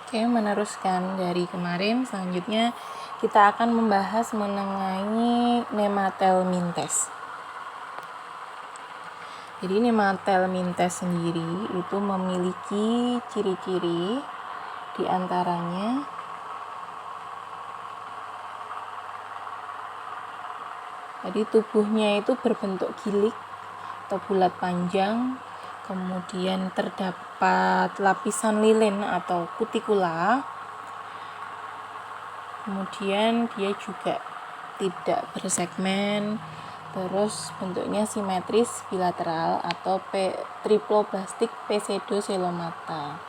Oke, meneruskan dari kemarin, selanjutnya kita akan membahas mengenai Nematelmintes. Jadi Nematelmintes sendiri itu memiliki ciri-ciri, di antaranya jadi tubuhnya itu berbentuk gilik atau bulat panjang, kemudian terdapat lapisan lilin atau kutikula, kemudian dia juga tidak bersegmen, terus bentuknya simetris bilateral atau triploblastik pseudocelomata.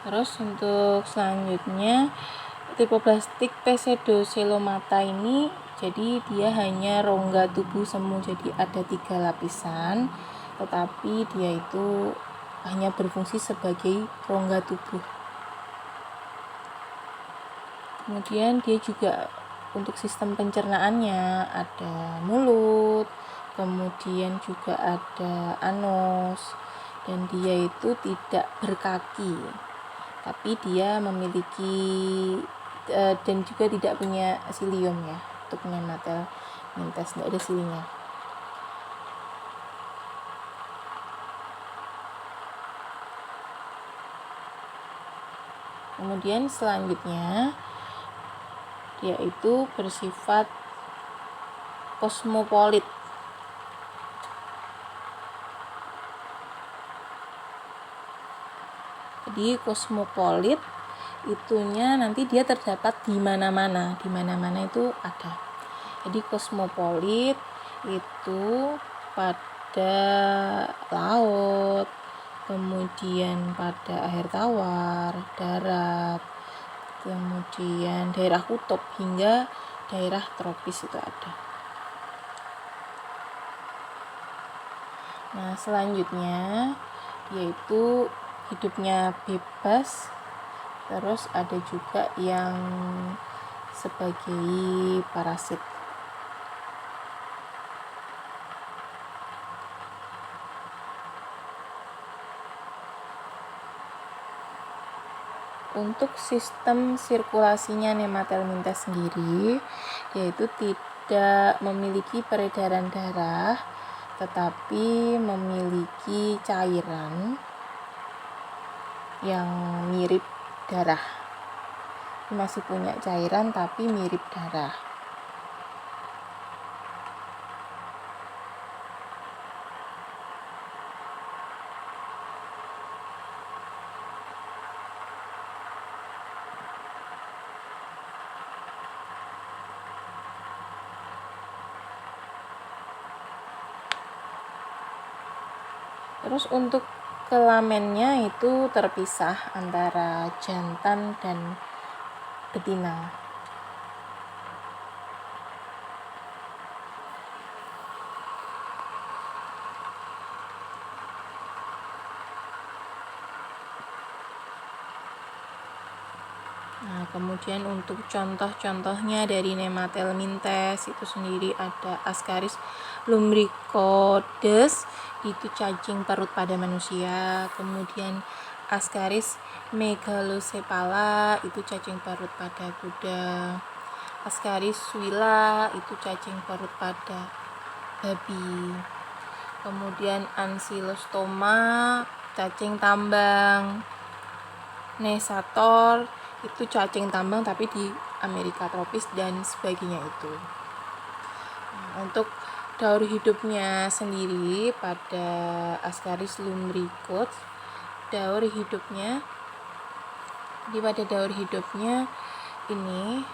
Terus untuk selanjutnya triploblastik pseudocelomata ini jadi dia hanya rongga tubuh semu, jadi ada 3 lapisan, tetapi dia itu hanya berfungsi sebagai rongga tubuh. Kemudian dia juga untuk sistem pencernaannya ada mulut, kemudian juga ada anus, dan dia itu tidak berkaki, tapi dia memiliki dan juga tidak punya silium ya. Untuk Nematelmintes tidak ada silinya. Kemudian selanjutnya dia itu bersifat kosmopolit. Jadi kosmopolit itunya nanti dia terdapat di mana-mana itu ada. Jadi kosmopolit itu pada laut, kemudian pada air tawar, darat, kemudian daerah kutub hingga daerah tropis itu ada. Nah, selanjutnya yaitu hidupnya bebas, terus ada juga yang sebagai parasit. Untuk sistem sirkulasinya Nematelmintes sendiri yaitu tidak memiliki peredaran darah, tetapi memiliki cairan yang mirip darah. Masih punya cairan tapi mirip darah. Terus untuk kelamennya itu terpisah antara jantan dan betina. Nah, kemudian untuk contoh-contohnya dari Nematelmintes itu sendiri ada Ascaris lumbricoides, itu cacing perut pada manusia. Kemudian Ascaris megalocephala, itu cacing perut pada kuda. Ascaris suilla, itu cacing perut pada babi. Kemudian Ancylostoma, cacing tambang. Nesator, itu cacing tambang tapi di Amerika tropis dan sebagainya itu. Nah, untuk daur hidupnya sendiri pada Ascaris lumbricoides, daur hidupnya ini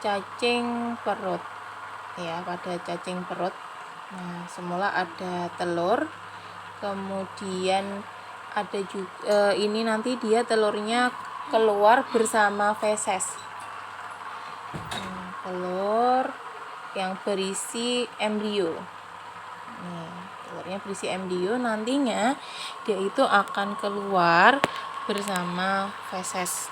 cacing perut ya, pada cacing perut. Nah, semula ada telur, kemudian ada juga ini nanti dia telurnya keluar bersama feses. Telur yang berisi embrio. Telurnya berisi embrio, nantinya dia itu akan keluar bersama feses.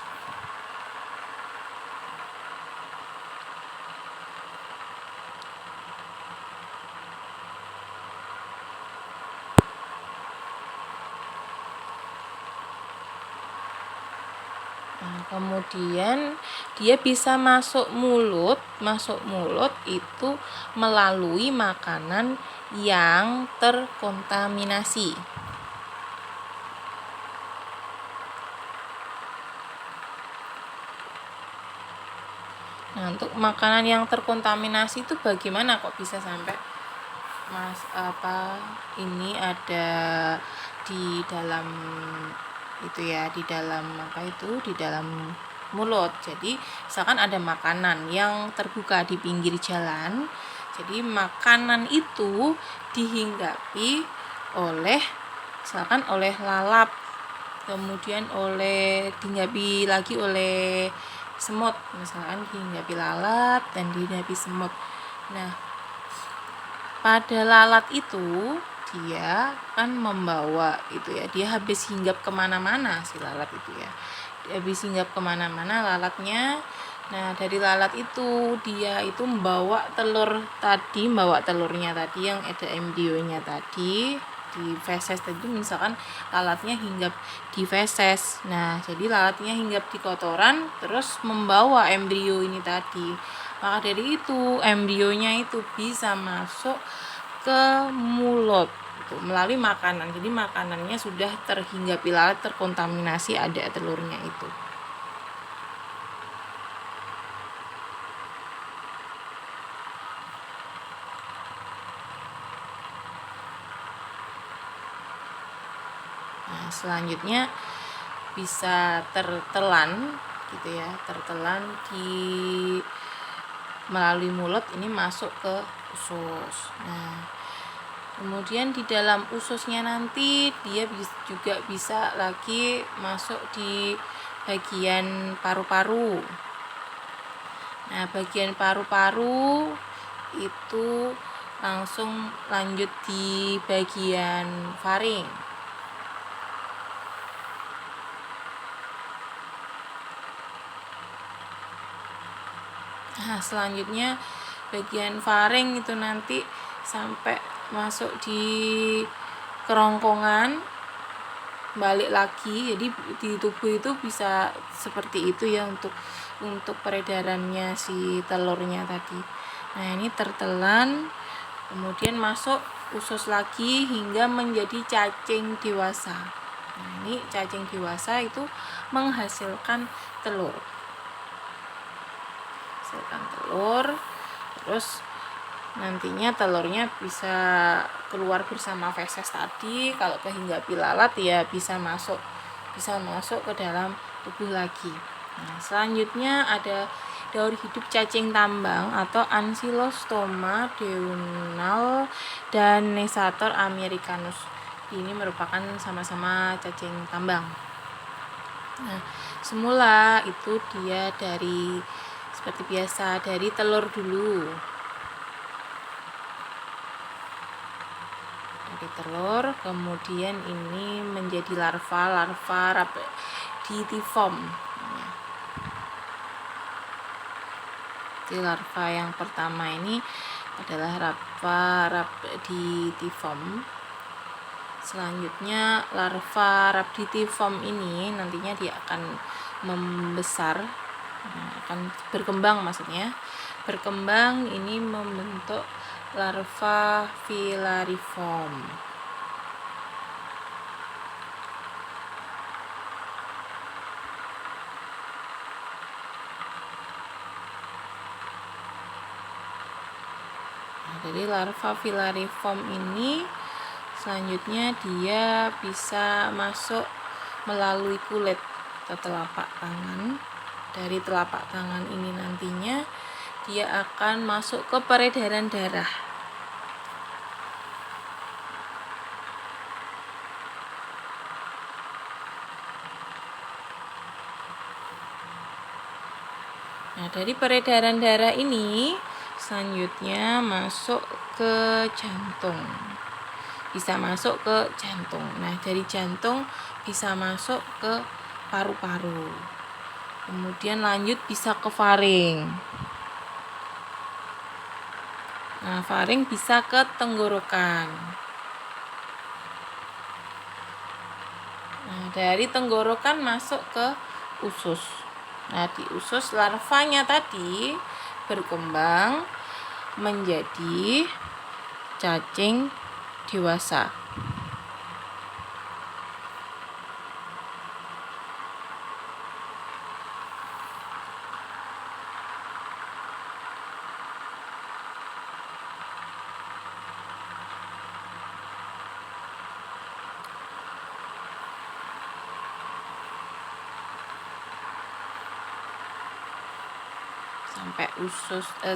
Nah, kemudian dia bisa masuk mulut itu melalui makanan yang terkontaminasi. Nah, untuk makanan yang terkontaminasi itu bagaimana kok bisa sampai ini ada di dalam di dalam mulut. Jadi misalkan ada makanan yang terbuka di pinggir jalan, jadi makanan itu dihinggapi oleh misalkan oleh lalap, kemudian dihinggapi lagi oleh semut, misalkan dihinggapi lalat dan dihinggapi semut. Nah, pada lalat itu dia kan membawa dia habis hinggap kemana-mana si lalat itu ya, dia habis hinggap kemana-mana lalatnya. Nah, dari lalat itu dia itu membawa telurnya tadi yang ada embrionya tadi di feses tadi, misalkan lalatnya hinggap di feses. Nah, jadi lalatnya hinggap di kotoran terus membawa embrio ini tadi. Maka dari itu embrionya itu bisa masuk ke mulut melalui makanan. Jadi makanannya sudah terhinggapi lalat, terkontaminasi, ada telurnya itu. Nah, selanjutnya bisa tertelan tertelan melalui mulut ini masuk ke usus. Nah, kemudian di dalam ususnya nanti dia juga bisa lagi masuk di bagian paru-paru. Nah, bagian paru-paru itu langsung lanjut di bagian faring. Nah, selanjutnya bagian faring itu nanti sampai masuk di kerongkongan, balik lagi. Jadi di tubuh itu bisa seperti itu ya untuk peredarannya si telurnya tadi. Nah, ini tertelan kemudian masuk usus lagi hingga menjadi cacing dewasa. Nah, ini cacing dewasa itu menghasilkan telur. Terus nantinya telurnya bisa keluar bersama feses tadi. Kalau kehinggapi lalat ya bisa masuk ke dalam tubuh lagi. Nah, selanjutnya ada daur hidup cacing tambang atau Ancylostoma duodenal dan Nesator americanus. Ini merupakan sama-sama cacing tambang. Nah, semula itu dia seperti biasa dari telur dulu. Dari telur, kemudian ini menjadi larva Rhabditiform. Jadi larva yang pertama ini adalah larva Rhabditiform. Selanjutnya larva Rhabditiform ini nantinya dia akan membesar, akan berkembang ini membentuk larva filariform. Nah, dari larva filariform ini selanjutnya dia bisa masuk melalui kulit atau telapak tangan. Dari telapak tangan ini nantinya dia akan masuk ke peredaran darah. Nah, dari peredaran darah ini selanjutnya masuk ke jantung. Bisa masuk ke jantung. Nah, dari jantung bisa masuk ke paru-paru. Kemudian lanjut bisa ke faring. Nah, faring bisa ke tenggorokan. Nah, dari tenggorokan masuk ke usus. Nah, di usus larvanya tadi berkembang menjadi cacing dewasa.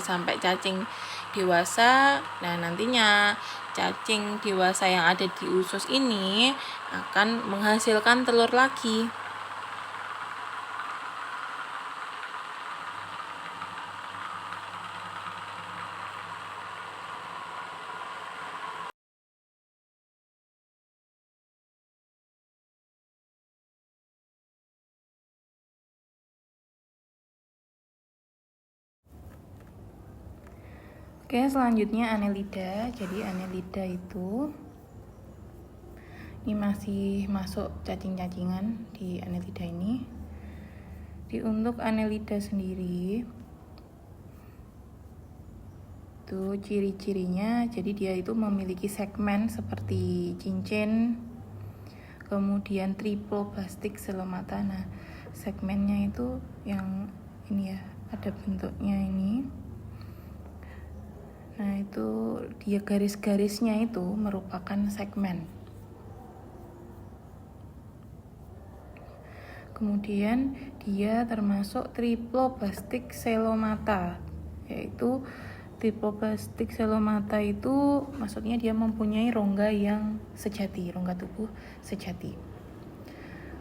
Sampai cacing dewasa. Nah, nantinya cacing dewasa yang ada di usus ini akan menghasilkan telur lagi. Oke, selanjutnya Annelida. Jadi Annelida itu ini masih masuk cacing-cacingan di Annelida ini. Untuk Annelida sendiri itu ciri-cirinya, jadi dia itu memiliki segmen seperti cincin, kemudian triploblastik selomata. Nah, segmennya itu yang ini ya, ada bentuknya ini. Nah, itu dia garis-garisnya itu merupakan segmen. Kemudian dia termasuk triploblastik selomata, yaitu triploblastik selomata itu maksudnya dia mempunyai rongga yang sejati, rongga tubuh sejati.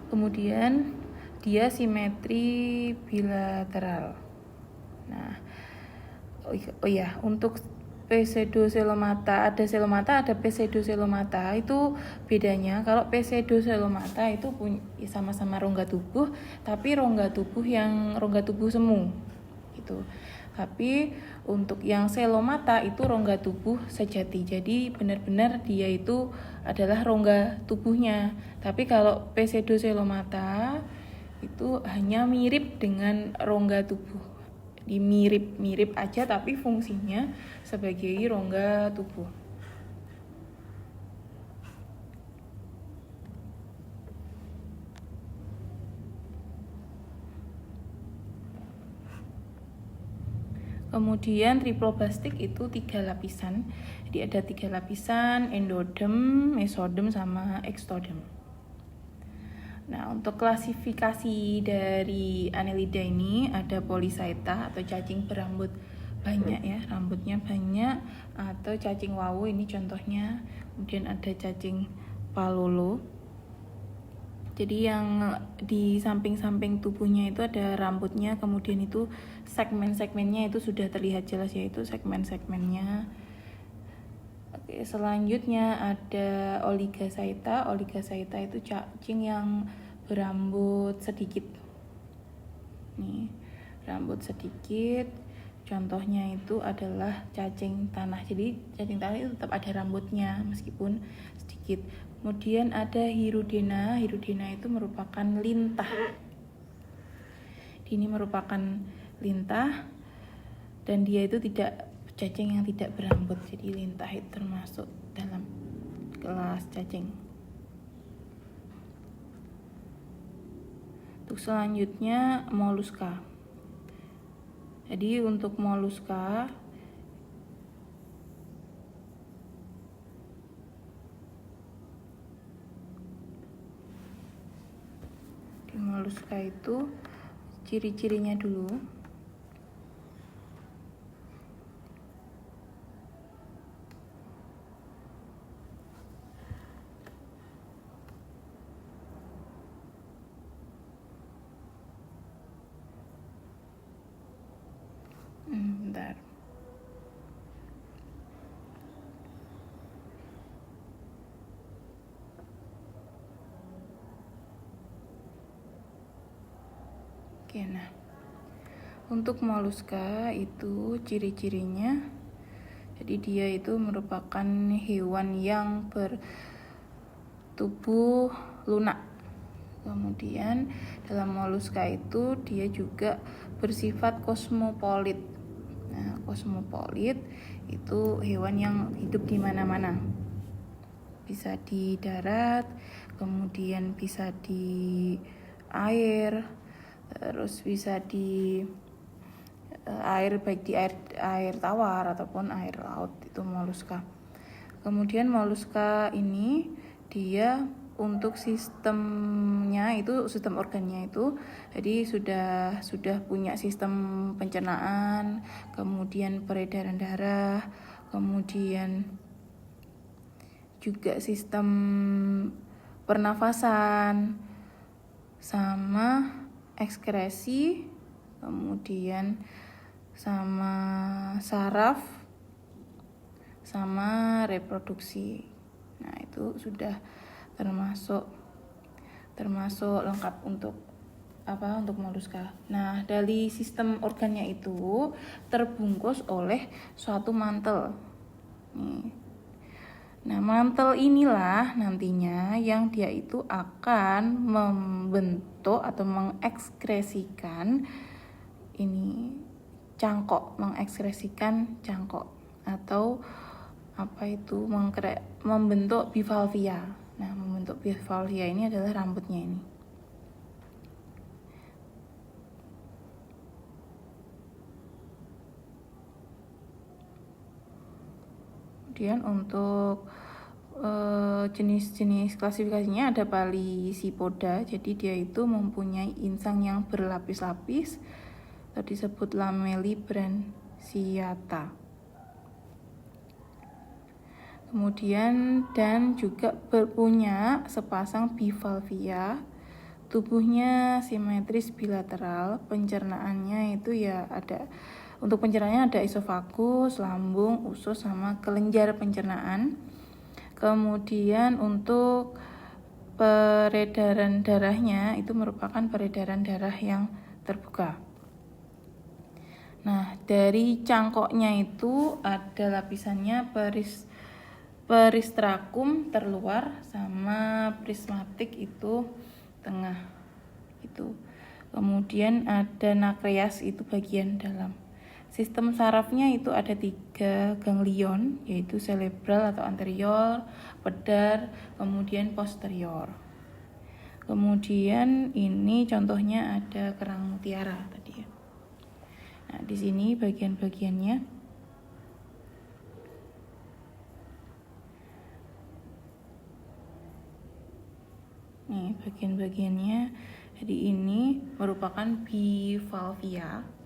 Kemudian dia simetri bilateral. Nah, oh iya, untuk pseudoselomata, ada selomata, ada pseudoselomata. Itu bedanya, kalau pseudoselomata itu sama-sama rongga tubuh, tapi rongga tubuh semu gitu. Tapi untuk yang selomata itu rongga tubuh sejati. Jadi benar-benar dia itu adalah rongga tubuhnya. Tapi kalau pseudoselomata itu hanya mirip dengan rongga tubuh. Mirip aja, tapi fungsinya sebagai rongga tubuh. Kemudian triploblastik itu 3 lapisan. Jadi ada 3 lapisan, endodem, mesodem, sama extodem. Nah, untuk klasifikasi dari Annelida ini ada Polychaeta atau cacing berambut banyak ya, rambutnya banyak, atau cacing wawu ini contohnya. Kemudian ada cacing palolo. Jadi yang di samping-samping tubuhnya itu ada rambutnya, kemudian itu segmen-segmennya itu sudah terlihat jelas, yaitu segmen-segmennya. Oke, selanjutnya ada Oligochaeta. Oligochaeta itu cacing yang berambut sedikit. Nih, rambut sedikit. Contohnya itu adalah cacing tanah. Jadi cacing tanah itu tetap ada rambutnya meskipun sedikit. Kemudian ada Hirudena. Hirudena itu merupakan lintah. Ini merupakan lintah dan dia itu cacing yang tidak berambut. Jadi lintah itu termasuk dalam kelas cacing. Untuk selanjutnya moluska. Jadi untuk moluska itu ciri-cirinya dulu. Bentar. Oke, nah. Untuk moluska itu ciri-cirinya, jadi dia itu merupakan hewan yang bertubuh lunak. Kemudian dalam moluska itu dia juga bersifat kosmopolit. Nah, kosmopolit itu hewan yang hidup di mana-mana. Bisa di darat, kemudian bisa di air, terus bisa di air, baik di air tawar ataupun air laut, itu moluska. Kemudian moluska ini dia untuk sistemnya itu, sistem organnya itu, jadi sudah punya sistem pencernaan, kemudian peredaran darah, kemudian juga sistem pernafasan, sama ekskresi, kemudian sama saraf, sama reproduksi. Nah, itu sudah termasuk lengkap untuk moluska. Nah, dari sistem organnya itu terbungkus oleh suatu mantel. Nih. Nah, mantel inilah nantinya yang dia itu akan membentuk atau mengekskresikan ini mengekskresikan cangkok atau membentuk bivalvia. Nah, membentuk bivalvia ini adalah rambutnya ini. Kemudian untuk jenis-jenis klasifikasinya ada Palisipoda, jadi dia itu mempunyai insang yang berlapis-lapis atau disebut lamellibranchiata. Kemudian dan juga punya sepasang bivalvia, tubuhnya simetris bilateral, pencernaannya itu ya ada, untuk pencernaannya ada esofagus, lambung, usus, sama kelenjar pencernaan. Kemudian untuk peredaran darahnya itu merupakan peredaran darah yang terbuka. Nah, dari cangkoknya itu ada lapisannya peristrakum terluar sama prismatik itu tengah itu. Kemudian ada nakreas itu bagian dalam. Sistem sarafnya itu ada 3 ganglion, yaitu cerebral atau anterior, pedar, kemudian posterior. Kemudian ini contohnya ada kerang mutiara tadi ya. Nah, di sini bagian-bagiannya. Nih, bagian-bagiannya. Jadi ini merupakan bivalvia.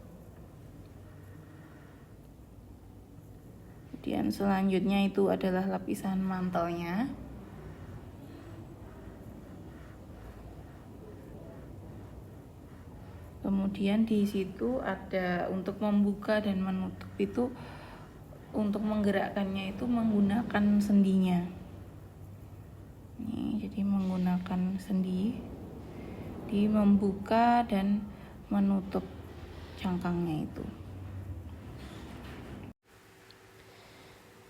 Kemudian selanjutnya itu adalah lapisan mantelnya. Kemudian di situ ada untuk membuka dan menutup itu, untuk menggerakkannya itu menggunakan sendinya. Nih, jadi menggunakan sendi di membuka dan menutup cangkangnya itu.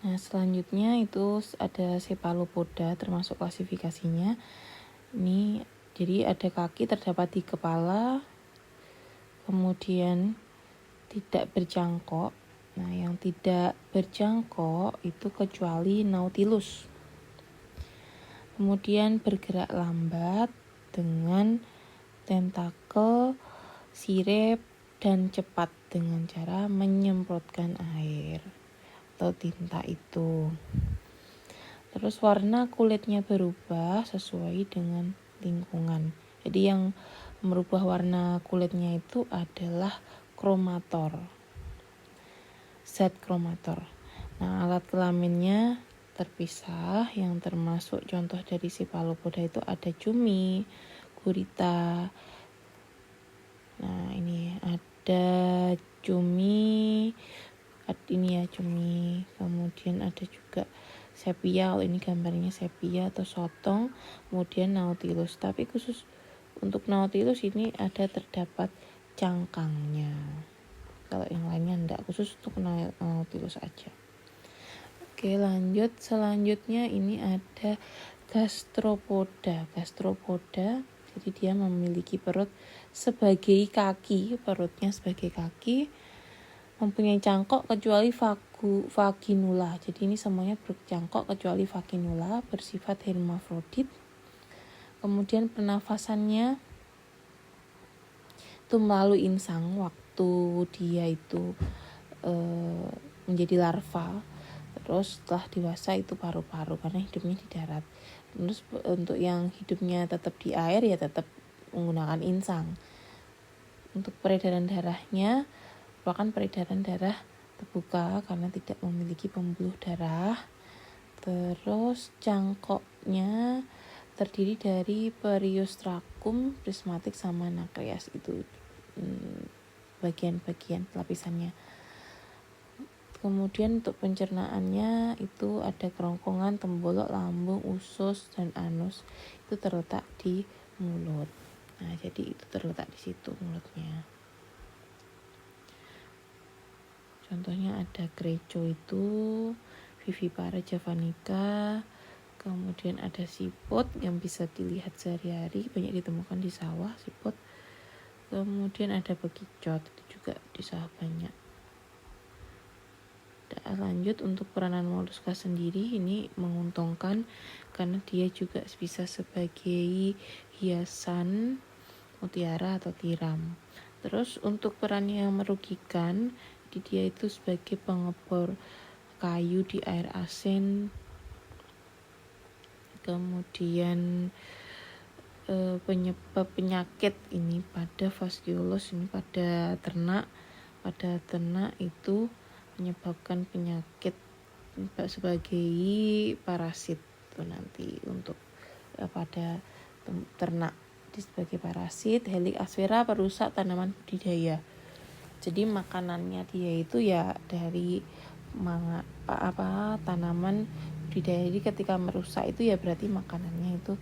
Nah, selanjutnya itu ada cephalopoda, termasuk klasifikasinya. Ini jadi ada kaki terdapat di kepala, kemudian tidak berjangkok. Nah, yang tidak berjangkok itu kecuali Nautilus. Kemudian bergerak lambat dengan tentakel, sirip, dan cepat dengan cara menyemprotkan air atau tinta itu. Terus warna kulitnya berubah sesuai dengan lingkungan. Jadi yang merubah warna kulitnya itu adalah kromator, zat kromator. Nah, alat kelaminnya terpisah, yang termasuk contoh dari cephalopoda itu ada cumi, gurita. Nah, ini ada cumi, kemudian ada juga sepia, ini gambarnya sepia atau sotong, kemudian nautilus. Tapi khusus untuk nautilus ini ada terdapat cangkangnya. Kalau yang lainnya enggak, khusus untuk nautilus aja. Oke, selanjutnya ini ada gastropoda. Gastropoda Jadi dia memiliki perut sebagai kaki, perutnya sebagai kaki, mempunyai cangkok kecuali vaginula. Jadi ini semuanya bercangkok kecuali vaginula, bersifat hermafrodit. Kemudian pernafasannya itu melalui insang waktu dia itu menjadi larva. Terus setelah dewasa itu paru-paru karena hidupnya di darat. Terus untuk yang hidupnya tetap di air ya tetap menggunakan insang. Untuk peredaran darahnya merupakan peredaran darah terbuka karena tidak memiliki pembuluh darah. Terus cangkoknya terdiri dari periostrakum, prismatik sama nacreas, itu bagian-bagian lapisannya. Kemudian untuk pencernaannya itu ada kerongkongan, tembolok, lambung, usus, dan anus. Itu terletak di mulut. Nah, jadi itu terletak di situ mulutnya. Contohnya ada kreco itu, Vivipara javanica. Kemudian ada siput yang bisa dilihat sehari-hari, banyak ditemukan di sawah siput. Kemudian ada bekicot, itu juga di sawah banyak. Lanjut untuk peranan moluska sendiri ini menguntungkan karena dia juga bisa sebagai hiasan mutiara atau tiram. Terus untuk peran yang merugikan, dia itu sebagai pengebor kayu di air asin. Kemudian penyebab penyakit ini pada fasciolos, ini pada ternak itu menyebabkan penyakit sebagai parasit itu nanti untuk pada ternak sebagai parasit. Helicasfera perusak tanaman budidaya. Jadi makanannya dia itu ya dari tanaman budidaya. Jadi ketika merusak itu ya berarti makanannya itu.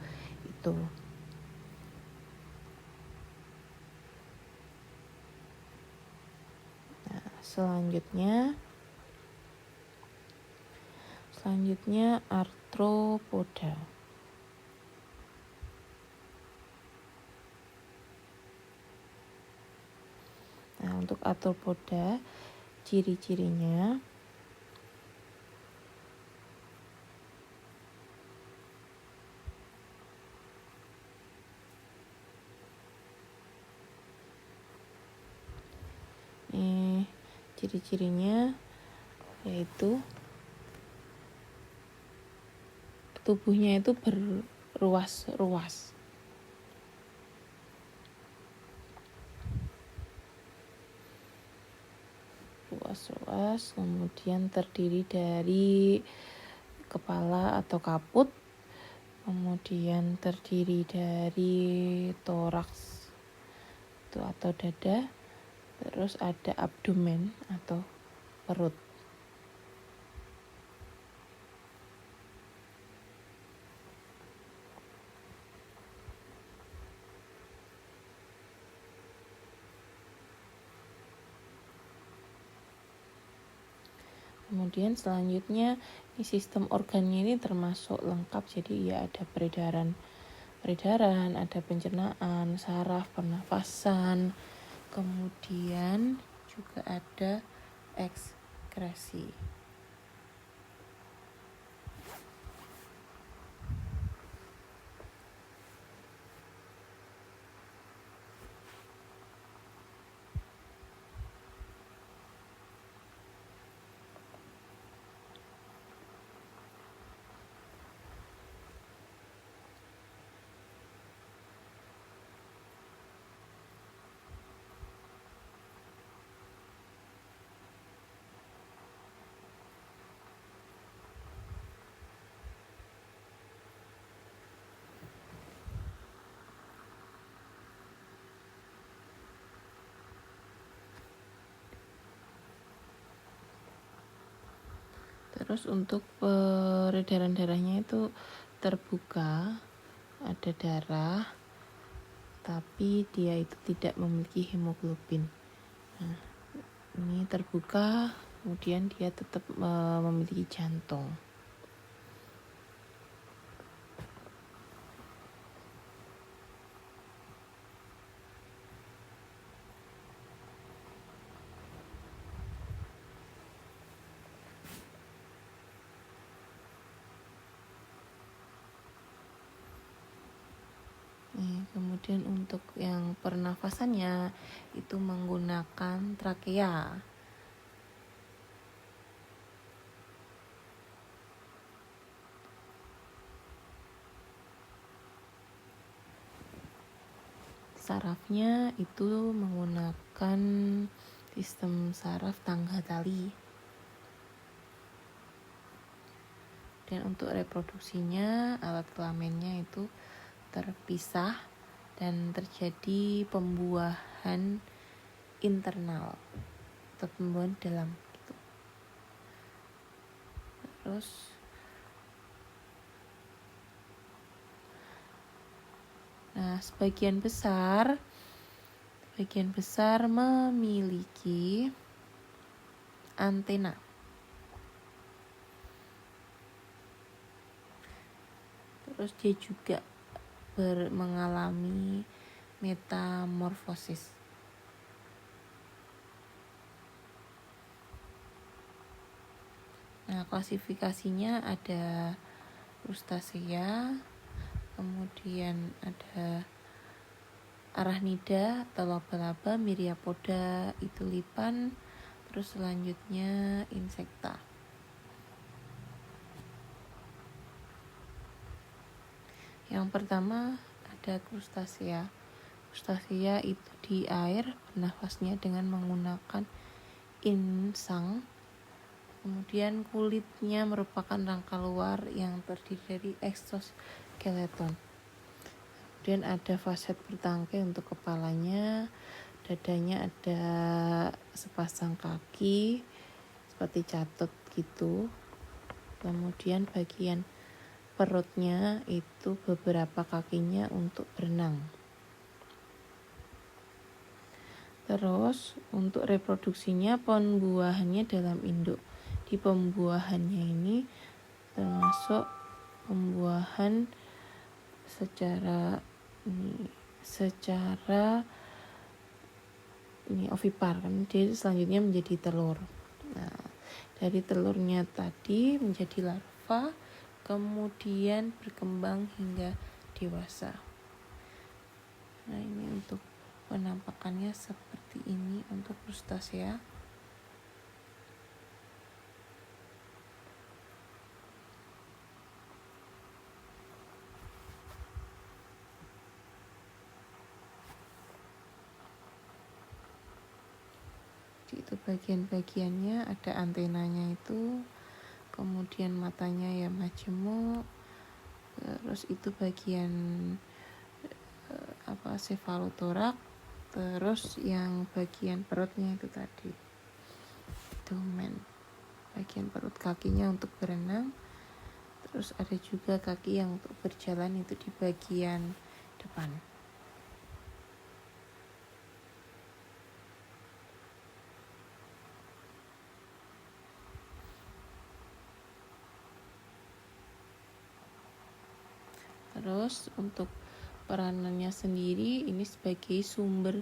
Nah, selanjutnya arthropoda. Nah, untuk arthropoda ciri-cirinya ciri-cirinya yaitu tubuhnya itu berruas-ruas. Kemudian terdiri dari kepala atau kaput, kemudian terdiri dari toraks itu atau dada, terus ada abdomen atau perut. Kemudian selanjutnya ini sistem organnya ini termasuk lengkap, jadi ya ada peredaran, ada pencernaan, saraf, pernafasan, kemudian juga ada ekskresi. Terus untuk peredaran darahnya itu terbuka, ada darah, tapi dia itu tidak memiliki hemoglobin. Nah, ini terbuka, kemudian dia tetap memiliki jantung. Kemudian untuk yang pernafasannya itu menggunakan trakea. Sarafnya itu menggunakan sistem saraf tangga tali. Dan untuk reproduksinya, alat kelaminnya itu terpisah dan terjadi pembuahan internal atau pembuahan dalam gitu. Terus sebagian besar memiliki antena. Terus dia juga mengalami metamorfosis. Klasifikasinya ada Crustacea, kemudian ada Arachnida atau laba-laba, Myriapoda itu lipan, terus selanjutnya insekta. Yang pertama ada Crustacea. Crustacea itu di air, bernafasnya dengan menggunakan insang. Kemudian kulitnya merupakan rangka luar yang terdiri dari exoskeleton. Kemudian ada faset bertangkai untuk kepalanya, dadanya ada sepasang kaki seperti catut gitu. Kemudian bagian perutnya itu beberapa kakinya untuk berenang. Terus untuk reproduksinya, pembuahannya dalam induk. Di pembuahannya ini termasuk pembuahan secara ovipar kan, dia selanjutnya menjadi telur. Dari telurnya tadi menjadi larva, kemudian berkembang hingga dewasa. Ini untuk penampakannya seperti ini untuk Crustacea. Itu bagian-bagiannya, ada antenanya itu, kemudian matanya ya majemuk, terus itu bagian cefalotorak, terus yang bagian perutnya itu tadi domen, bagian perut kakinya untuk berenang, terus ada juga kaki yang untuk berjalan itu di bagian depan. Terus untuk peranannya sendiri ini sebagai sumber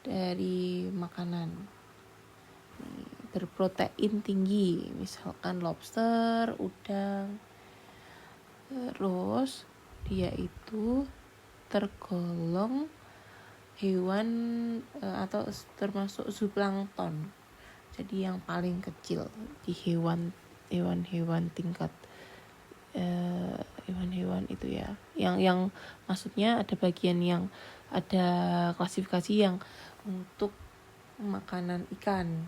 dari makanan berprotein tinggi, misalkan lobster, udang. Terus dia itu tergolong hewan atau termasuk zooplankton. Jadi yang paling kecil di hewan-hewan tingkat hewan-hewan itu ya. Yang maksudnya ada bagian yang ada klasifikasi yang untuk makanan ikan.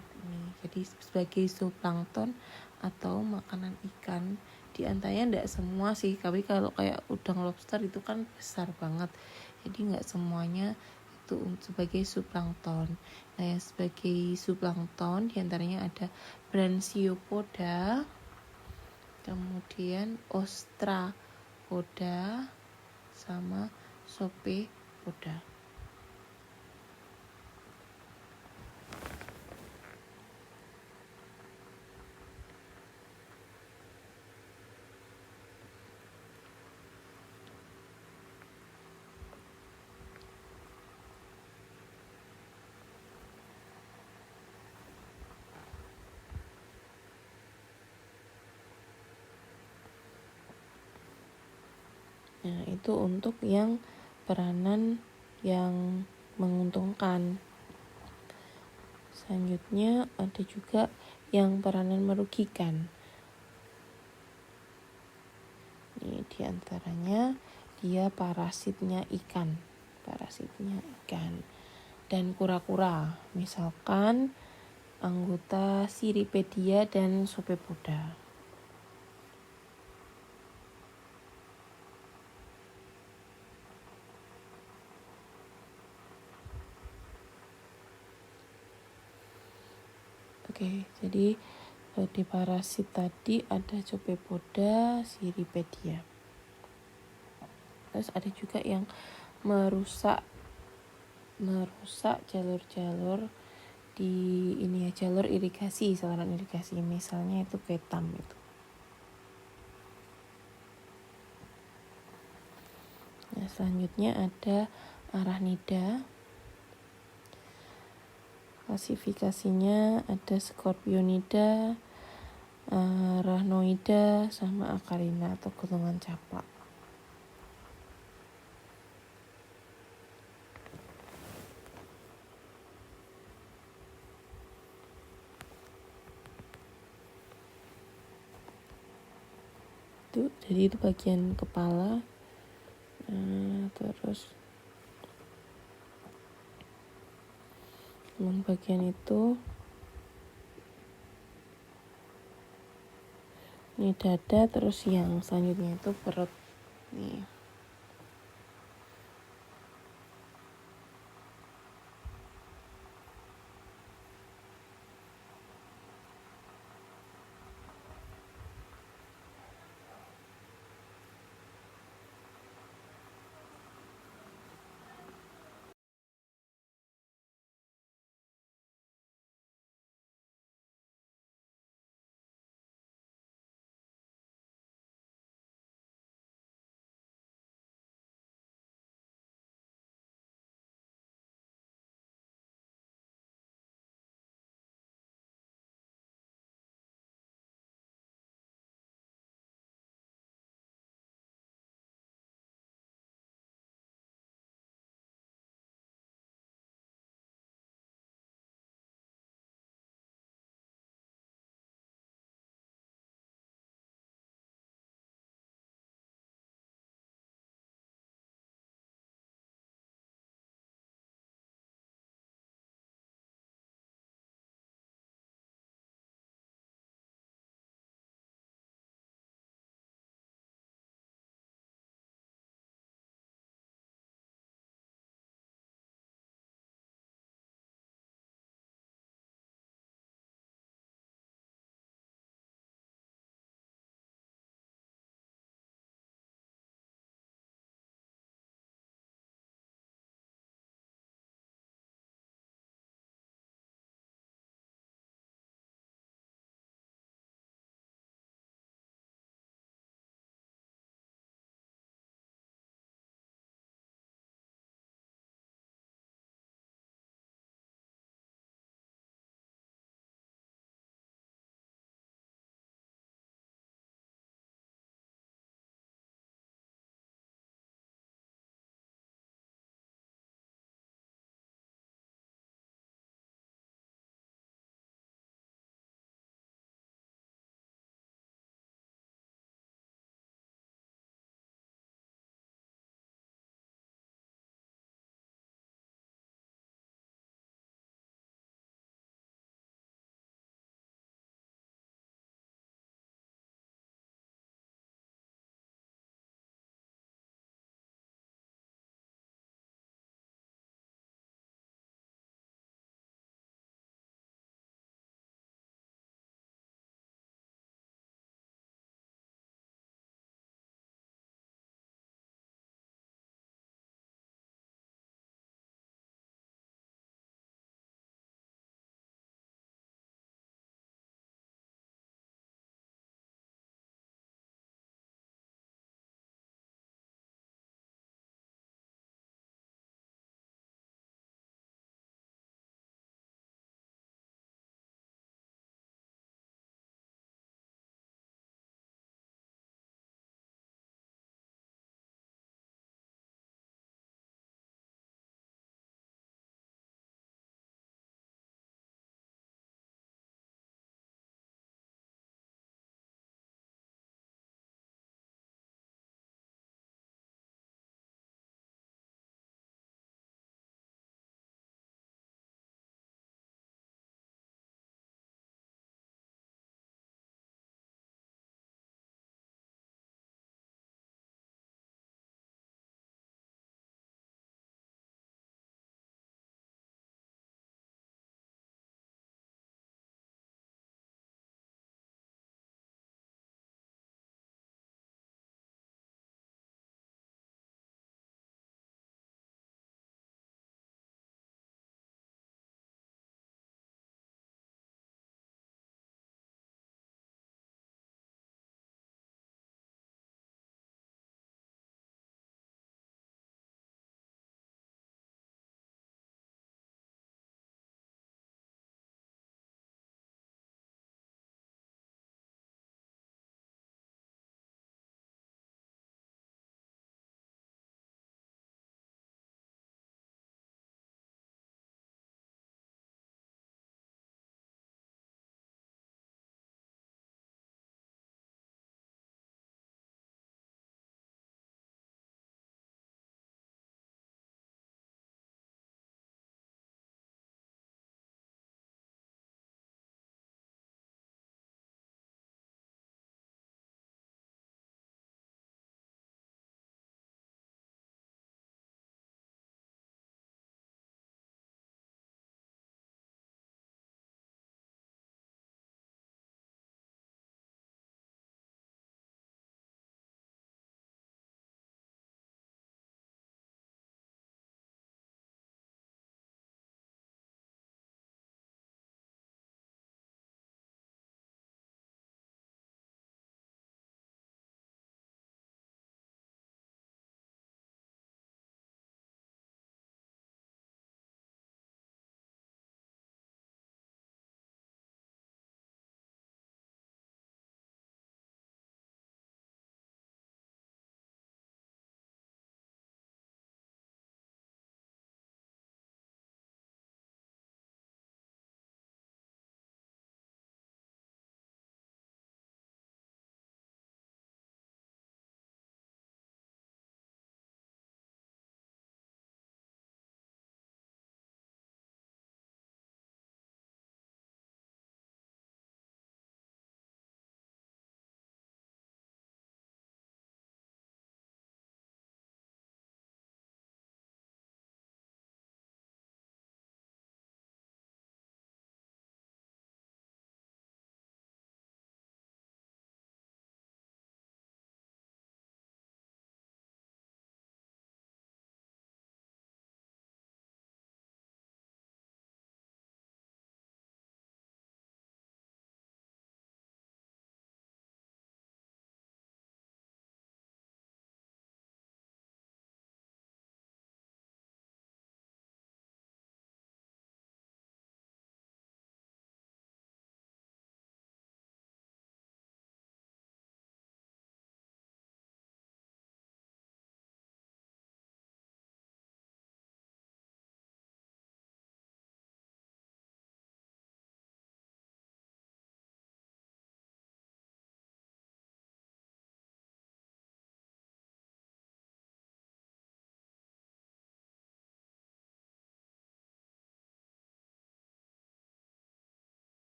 Jadi sebagai zooplankton atau makanan ikan, di antaranya tidak semua sih, tapi kalau kayak udang lobster itu kan besar banget, jadi nggak semuanya itu sebagai zooplankton. Yang sebagai zooplankton di antaranya ada Brachiopoda, kemudian Ostracoda sama Sopepoda. Itu untuk yang peranan yang menguntungkan. Selanjutnya ada juga yang peranan merugikan. Ini diantaranya dia parasitnya ikan dan kura-kura, misalkan anggota Cirripedia dan Sopepoda. Oke, jadi di parasit tadi ada Sopepoda, Cirripedia. Terus ada juga yang merusak jalur di jalur irigasi, saluran irigasi, misalnya itu ketam itu. Nah, selanjutnya ada Arachnida. Klasifikasinya ada Scorpionida, Arachnoida, sama Acarina atau golongan capak. Jadi itu bagian kepala. Terus bagian itu ini dada, terus yang selanjutnya itu perut nih.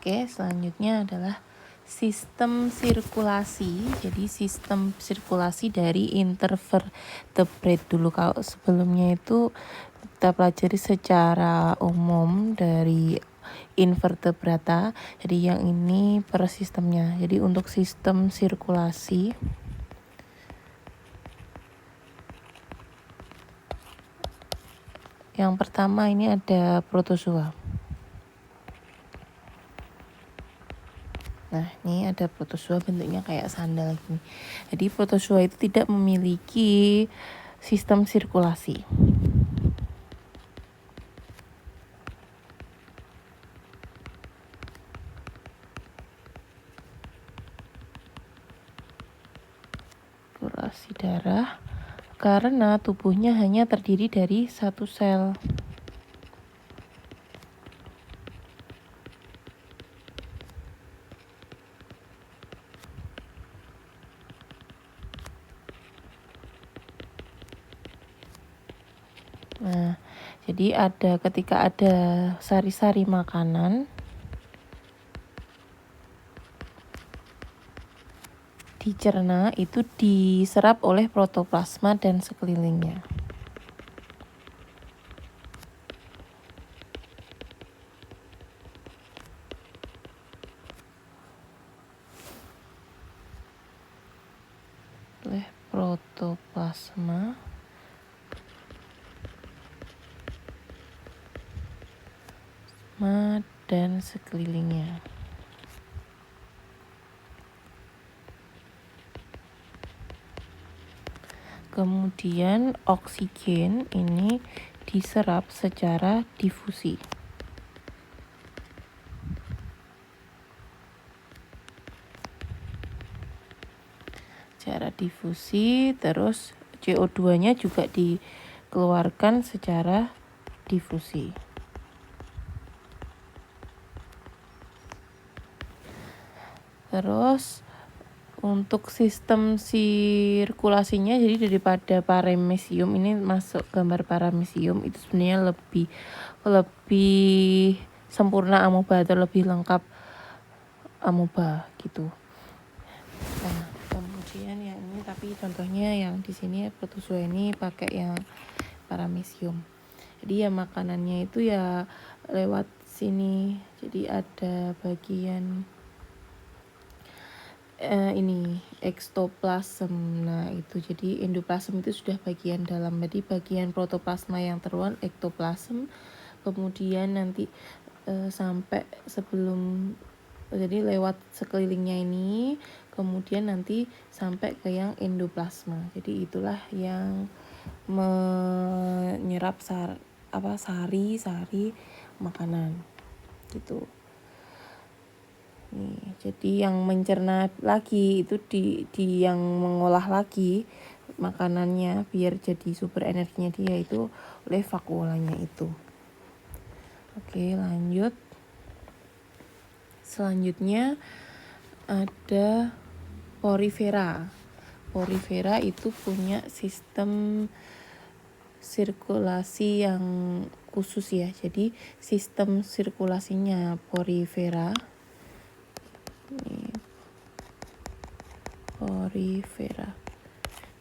Oke, selanjutnya adalah sistem sirkulasi. Jadi sistem sirkulasi dari invertebrate dulu. Kalau sebelumnya itu kita pelajari secara umum dari invertebrata. Jadi yang ini per sistemnya. Jadi untuk sistem sirkulasi, yang pertama ini ada protozoa. Nah, ini ada protozoa bentuknya kayak sandal gini. Jadi protozoa itu tidak memiliki sistem sirkulasi. Sirkulasi darah karena tubuhnya hanya terdiri dari satu sel. Nah, jadi ketika ada sari-sari makanan dicerna, itu diserap oleh protoplasma dan sekelilingnya. Oleh protoplasma dan sekelilingnya. Kemudian oksigen ini diserap secara difusi. Secara difusi, terus CO2-nya juga dikeluarkan secara difusi. Terus untuk sistem sirkulasinya, jadi daripada paramecium, ini masuk gambar paramecium, itu sebenarnya lebih sempurna amoeba atau lebih lengkap amoeba gitu. Nah, kemudian yang ini tapi contohnya yang di sini protozoa ini pakai yang paramecium. Jadi ya makanannya itu ya lewat sini. Jadi ada bagian ini ektoplasm. Nah, itu jadi endoplasm itu sudah bagian dalam. Jadi bagian protoplasma yang terluar ektoplasm. Kemudian nanti sampai sebelum, jadi lewat sekelilingnya ini, kemudian nanti sampai ke yang endoplasma. Jadi itulah yang menyerap sari makanan gitu. Nih, jadi yang mencerna lagi itu di yang mengolah lagi makanannya biar jadi sumber energinya dia itu oleh vakuolanya itu. Oke, lanjut. Selanjutnya ada porifera. Porifera itu punya sistem sirkulasi yang khusus ya. Jadi sistem sirkulasinya porifera. Porifera.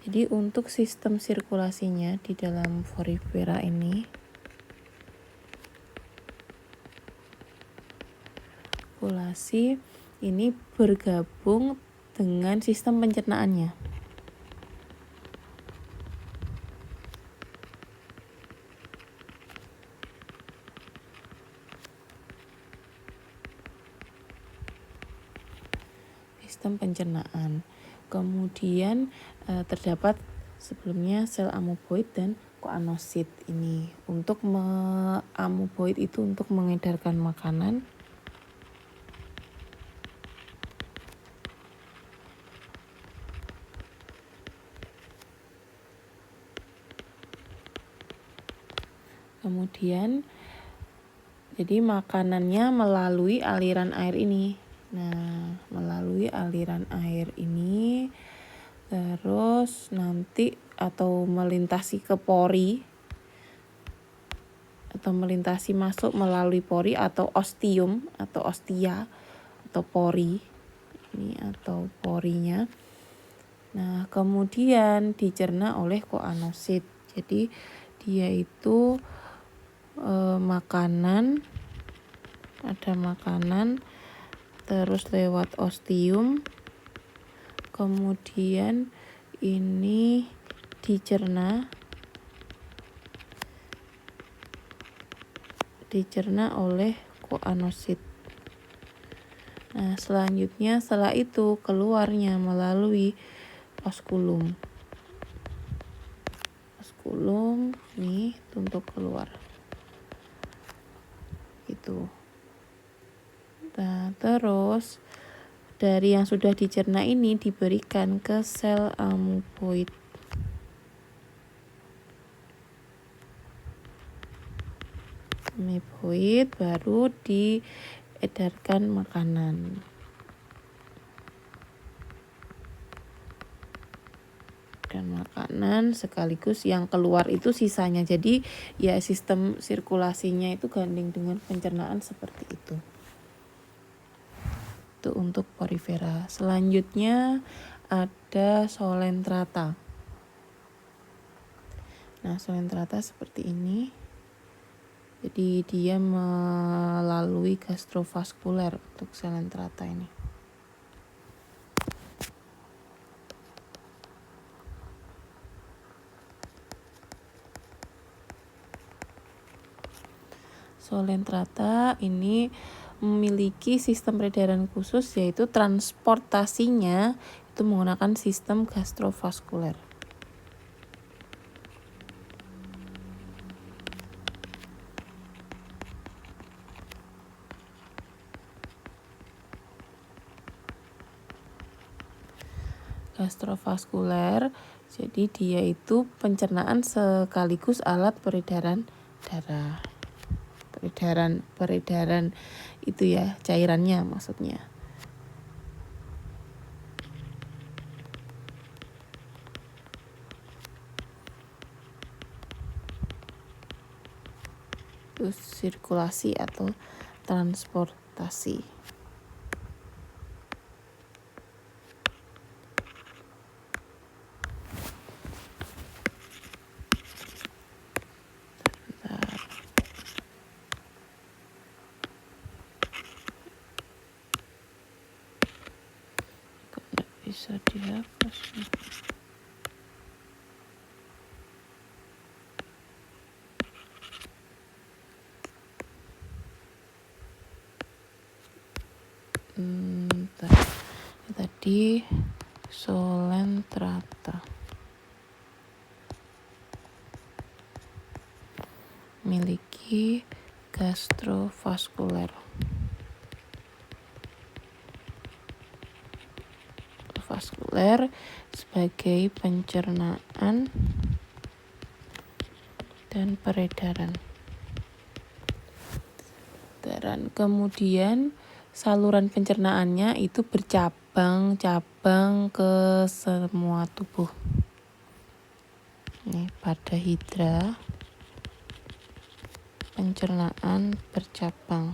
Jadi untuk sistem sirkulasinya di dalam porifera ini, sirkulasi ini bergabung dengan sistem pencernaannya. Sistem pencernaan. Kemudian terdapat sebelumnya sel amoeboid dan koanosit ini. Untuk amoeboid itu untuk mengedarkan makanan. Kemudian jadi makanannya melalui aliran air ini. Nah, melalui aliran air ini terus nanti atau melintasi ke pori atau melintasi masuk melalui pori atau ostium atau ostia atau pori. Ini atau porinya. Nah, kemudian dicerna oleh koanosit. Jadi dia itu makanan, ada makanan, terus lewat ostium, kemudian ini dicerna oleh koanosit. Nah, selanjutnya setelah itu keluarnya melalui oskulum. Oskulum nih untuk keluar. Gitu. Nah, terus dari yang sudah dicerna ini diberikan ke sel amuboid. Amuboid baru diedarkan makanan. Dan makanan sekaligus yang keluar itu sisanya. Jadi ya sistem sirkulasinya itu gandeng dengan pencernaan seperti itu. Itu untuk porifera. Selanjutnya ada solentrata. Nah, solentrata seperti ini. Jadi dia melalui gastrovaskuler untuk solentrata ini. Solentrata ini memiliki sistem peredaran khusus, yaitu transportasinya itu menggunakan sistem gastrovaskuler. Gastrovaskuler, jadi dia itu pencernaan sekaligus alat peredaran darah. Peredaran itu ya, cairannya maksudnya. Terus sirkulasi atau transportasi. Bisa dihapus. Tadi solentrata memiliki gastrovaskuler. Vaskuler sebagai pencernaan dan peredaran. Dan kemudian saluran pencernaannya itu bercabang-cabang ke semua tubuh. Ini pada hidra pencernaan bercabang.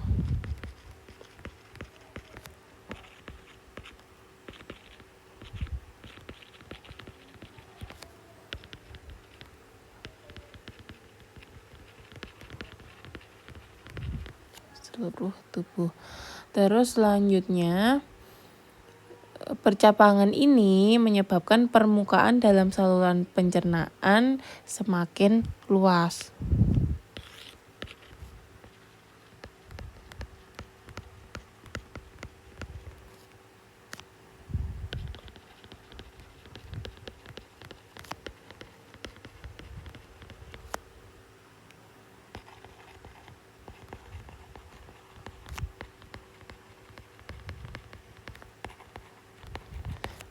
Seluruh tubuh. Terus selanjutnya percabangan ini menyebabkan permukaan dalam saluran pencernaan semakin luas.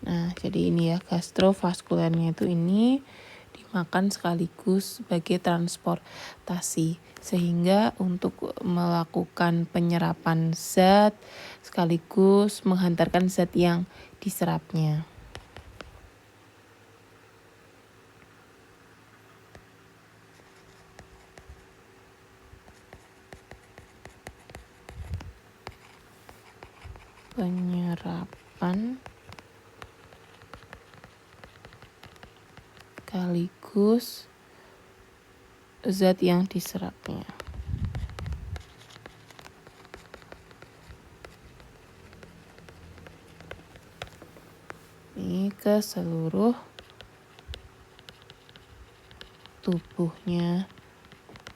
Nah, jadi ini ya, gastrovaskulernya itu ini dimakan sekaligus sebagai transportasi, sehingga untuk melakukan penyerapan zat sekaligus menghantarkan zat yang diserapnya. penyerapan sekaligus zat yang diserapnya. Ini ke seluruh tubuhnya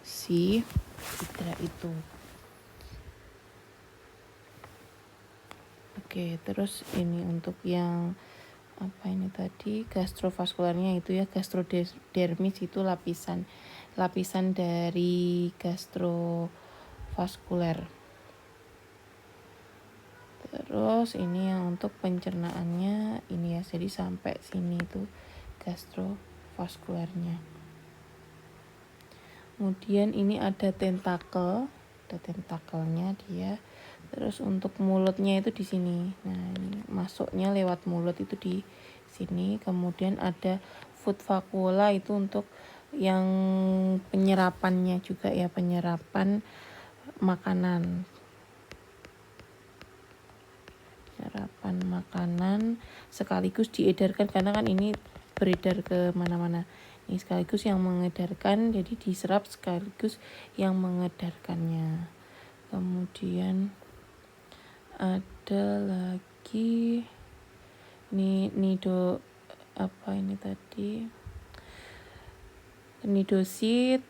si hidra itu. Oke, terus ini untuk yang apa ini tadi gastrovaskularnya itu ya, gastrodermis itu lapisan dari gastrovaskuler. Terus ini yang untuk pencernaannya ini ya, jadi sampai sini itu gastrovaskulernya. Kemudian ini ada tentakelnya dia. Terus untuk mulutnya itu di sini. Nah, ini masuknya lewat mulut itu di sini. Kemudian ada food vacuola itu untuk yang penyerapannya juga ya, penyerapan makanan. Penyerapan makanan sekaligus diedarkan karena kan ini beredar ke mana-mana. Ini sekaligus yang mengedarkan, jadi diserap sekaligus yang mengedarkannya. Kemudian ada lagi nido apa ini tadi, nidosit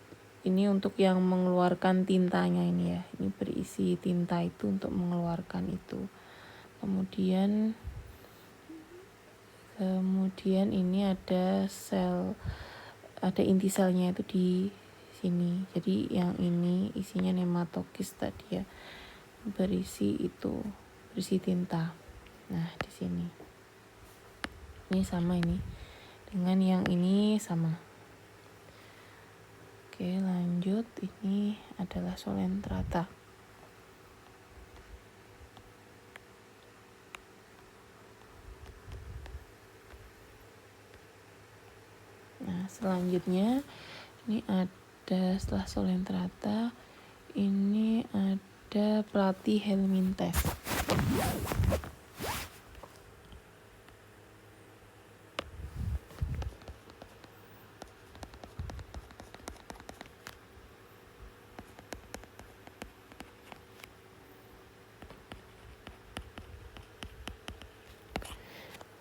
ini untuk yang mengeluarkan tintanya ini ya, ini berisi tinta itu untuk mengeluarkan itu. Kemudian ini ada sel, ada inti selnya itu di sini. Jadi yang ini isinya nematokis tadi ya, berisi tinta. Nah, di sini. Ini sama ini. Dengan yang ini sama. Oke, lanjut. Ini adalah solentrata. Nah, selanjutnya ini ada setelah solentrata ini ada platyhelminthes.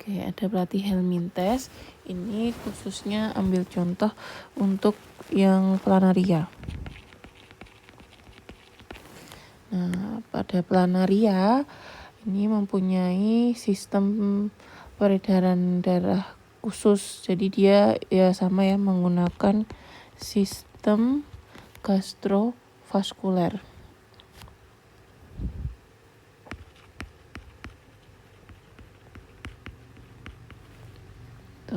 Oke, ada platyhelminthes. Ini khususnya ambil contoh untuk yang planaria. Nah, pada planaria ini mempunyai sistem peredaran darah khusus. Jadi dia ya sama ya, menggunakan sistem gastrovaskuler.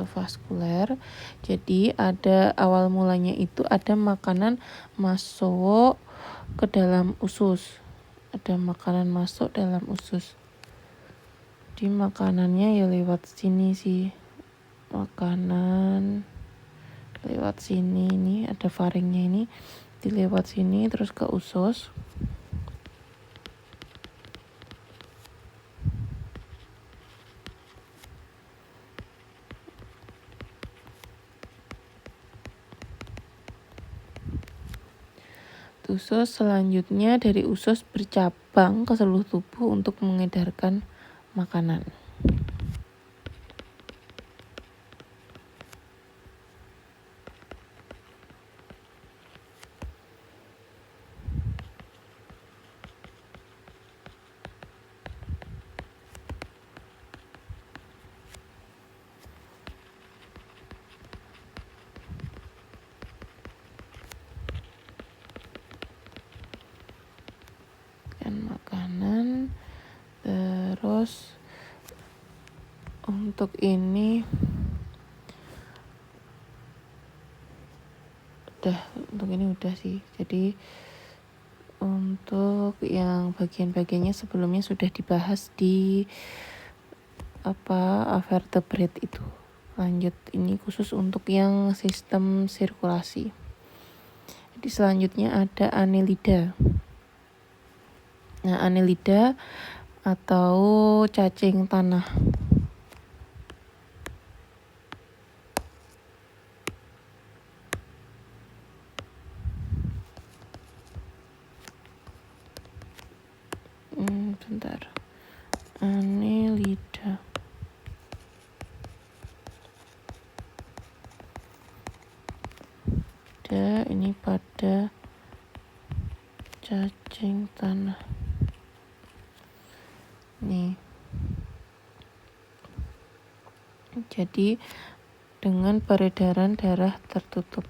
Vaskuler. Jadi ada awal mulanya itu ada makanan masuk ke dalam usus. Ada makanan masuk dalam usus. Jadi makanannya ya lewat sini sih. Makanan lewat sini, ini ada faringnya ini, dilewat sini terus ke usus. Usus selanjutnya dari usus bercabang ke seluruh tubuh untuk mengedarkan makanan. Makanan. Terus untuk ini udah sih. Jadi untuk yang bagian-bagiannya sebelumnya sudah dibahas di vertebrate itu. Lanjut, ini khusus untuk yang sistem sirkulasi. Jadi selanjutnya ada Annelida. Nah, Annelida atau cacing tanah. Bentar. Annelida. Ini pada cacing tanah. Nih. Jadi dengan peredaran darah tertutup.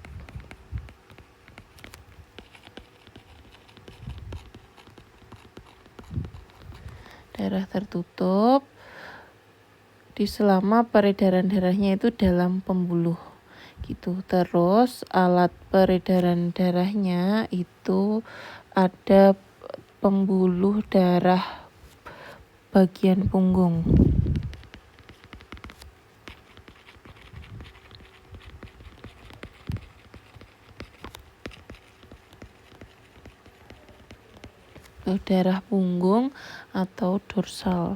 Darah tertutup di selama peredaran darahnya itu dalam pembuluh gitu. Terus alat peredaran darahnya itu ada pembuluh darah bagian punggung. Darah punggung atau dorsal.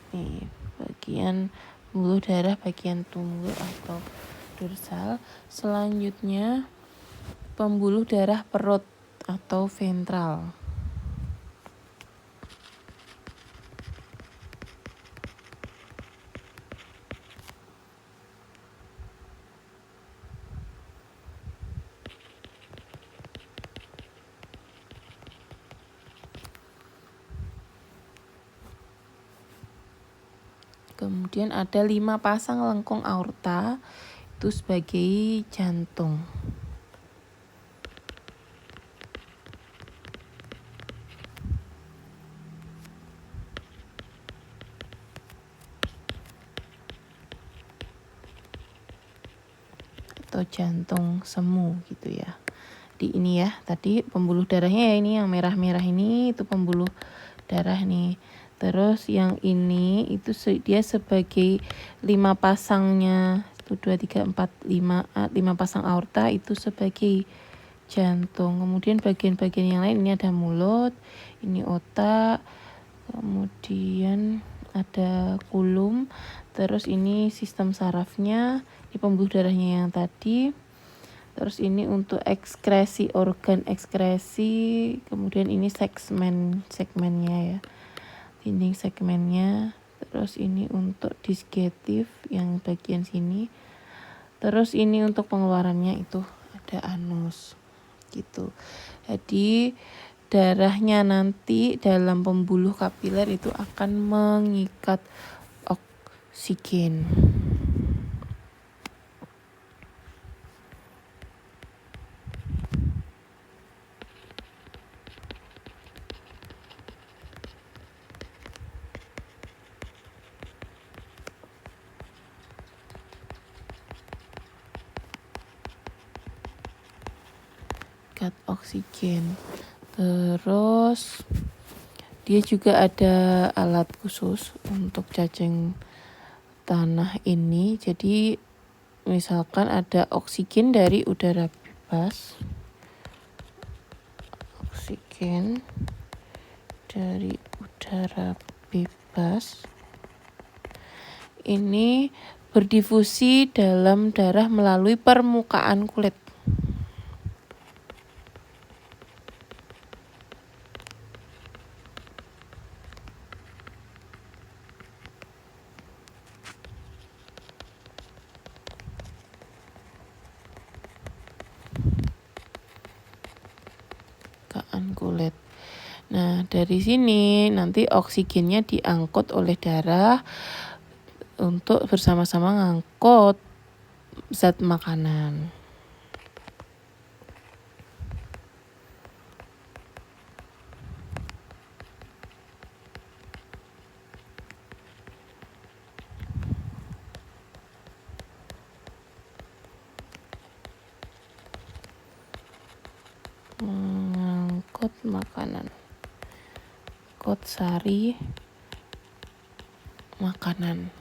Nih, bagian pembuluh darah bagian punggung atau dorsal. Selanjutnya pembuluh darah perut atau ventral. Kemudian ada 5 pasang lengkung aorta itu sebagai jantung. Atau jantung semu gitu ya. Di ini ya, tadi pembuluh darahnya ya, ini yang merah-merah ini itu pembuluh darah nih. Terus yang ini itu dia sebagai 5 pasangnya 1 2 3 4 5 pasang aorta itu sebagai jantung. Kemudian bagian-bagian yang lain ini ada mulut, ini otak, kemudian ada kulum, terus ini sistem sarafnya, di pembuluh darahnya yang tadi. Terus ini untuk ekskresi, organ ekskresi, kemudian ini segmennya ya, dinding segmennya. Terus ini untuk digestif yang bagian sini. Terus ini untuk pengeluarannya itu ada anus gitu. Jadi darahnya nanti dalam pembuluh kapiler itu akan mengikat oksigen. Oksigen. Terus dia juga ada alat khusus untuk cacing tanah ini. Jadi misalkan ada oksigen dari udara bebas. Oksigen dari udara bebas. Ini berdifusi dalam darah melalui permukaan kulit. Kulit. Nah, dari sini nanti oksigennya diangkut oleh darah untuk bersama-sama ngangkut zat makanan. Mengangkut makanan. Angkut sari makanan.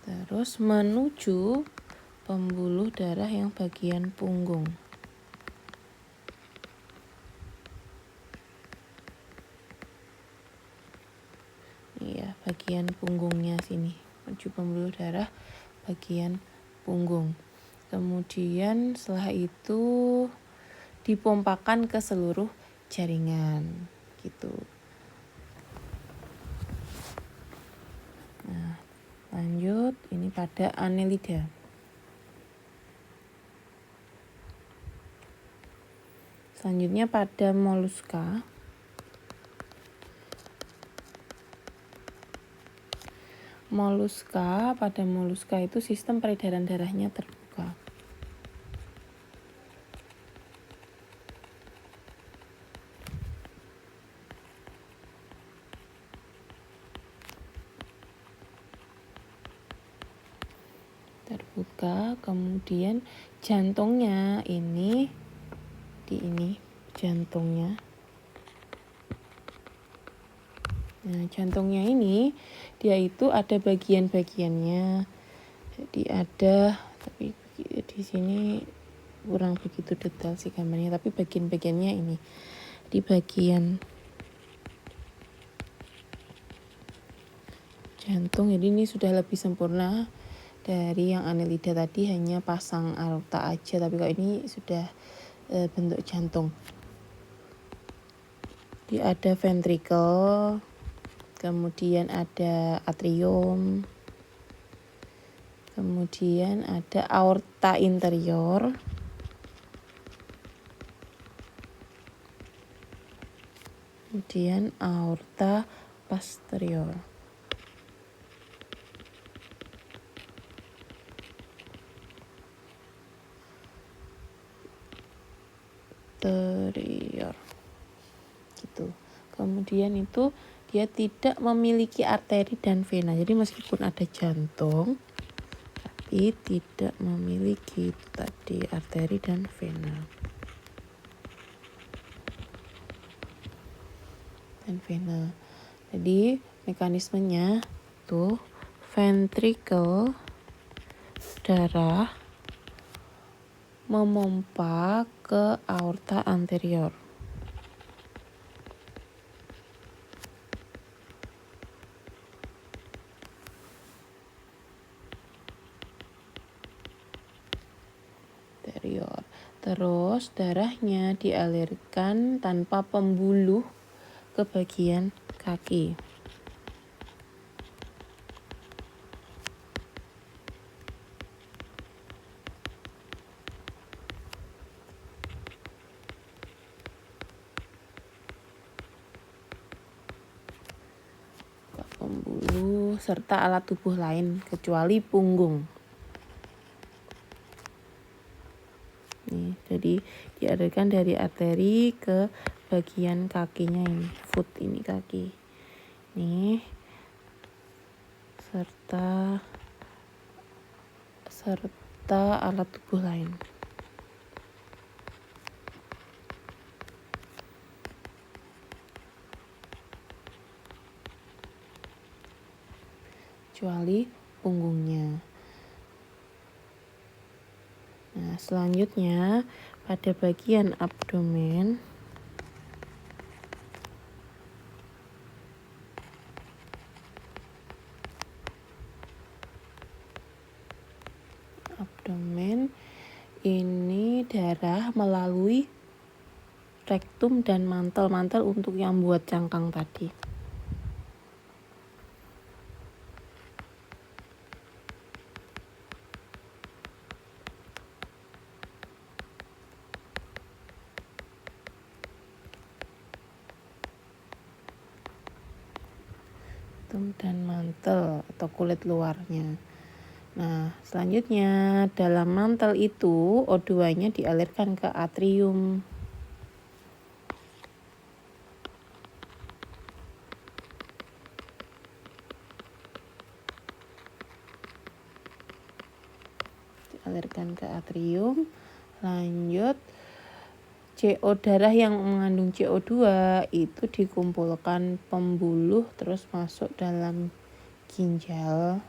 Terus menuju pembuluh darah yang bagian punggung. Iya, bagian punggungnya sini. Menuju pembuluh darah bagian punggung. Kemudian setelah itu dipompakan ke seluruh jaringan gitu. Nah, lanjut ini pada Annelida. Selanjutnya pada moluska. Pada moluska itu sistem peredaran darahnya terbuka. Kemudian jantungnya ini jantungnya. Nah, jantungnya ini dia itu ada bagian-bagiannya. Jadi ada, tapi di sini kurang begitu detail sih gambarnya, tapi bagian-bagiannya ini. Di bagian jantung, jadi ini sudah lebih sempurna dari yang Annelida tadi hanya pasang aorta aja, tapi kalau ini sudah bentuk jantung. Dia ada ventricle, kemudian ada atrium, kemudian ada aorta interior, kemudian aorta posterior. Gitu. Kemudian itu dia tidak memiliki arteri dan vena. Jadi meskipun ada jantung, tapi tidak memiliki tadi arteri dan vena. Jadi mekanismenya tuh ventricle darah memompa ke aorta anterior. Terus darahnya dialirkan tanpa pembuluh ke bagian kaki. Pembuluh serta alat tubuh lain kecuali punggung. Nih, jadi dialirkan dari arteri ke bagian kakinya ini, foot ini kaki. Nih, serta alat tubuh lain. Kecuali punggungnya. Nah, selanjutnya pada bagian abdomen. Ini darah melalui rektum dan mantel untuk yang buat cangkang tadi. Dan mantel atau kulit luarnya. Nah, selanjutnya dalam mantel itu O2-nya dialirkan ke atrium. Lanjut CO darah yang mengandung CO2 itu dikumpulkan pembuluh terus masuk dalam ginjal.